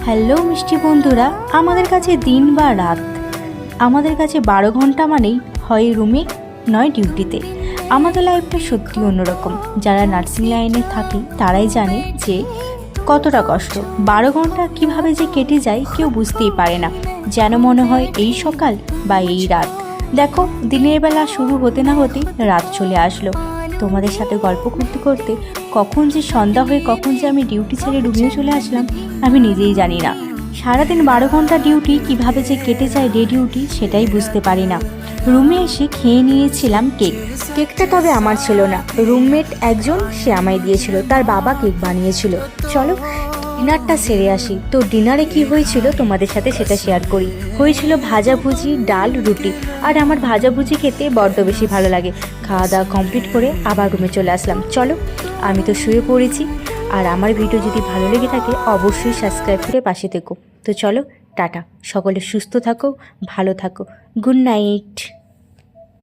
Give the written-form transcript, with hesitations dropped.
Hello মিষ্টি বন্ধুরা, আমাদের কাছে দিন বা রাত, আমাদের কাছে 12 ঘন্টা মানেই হয় রুমে নয় ডিউটিতে। আমাদের লাইফটা সত্যি অন্যরকম। যারা নার্সিং লাইনে থাকি তারাই জানে যে কতটা কষ্ট। 12 ঘন্টা কিভাবে যে কেটে যায় কেউ বুঝতেই পারে না, যেন মনে হয় এই সকাল বা এই রাত। দেখো, দিনের বেলা শুরু হতে না হতে রাত চলে আসলো। তোমাদের সাথে গল্প করতে করতে কখন যে সন্ধ্যা হয়ে কখন যে আমি ডিউটি ছেড়ে রুমেও চলে আসলাম আমি নিজেই জানি না। সারাদিন 12 ঘন্টা ডিউটি কিভাবে যে কেটে যায় ডে ডিউটি সেটাই বুঝতে পারি না। রুমে এসে খেয়ে নিয়েছিলাম কেকটা তবে আমার ছিল না, রুমমেট একজন সে আমায় দিয়েছিল, তার বাবা কেক বানিয়েছিল। চলো ডিনারটা সেরে আসি। তো ডিনারে কি হয়েছিল তোমাদের সাথে সেটা শেয়ার করি। হয়েছিল ভাজাভুজি, ডাল, রুটি। আর আমার ভাজাভুজি খেতে বড্ড বেশি ভালো লাগে। খাওয়া দাওয়া কমপ্লিট করে আবার রুমে চলে আসলাম। চলো, আমি তো শুয়ে পড়েছি। আর আমার ভিডিও যদি ভালো লেগে থাকে অবশ্যই সাবস্ক্রাইব করে পাশে থেকো। তো চলো, টাটা। সকলে সুস্থ থাকো, ভালো থাকো। Good night.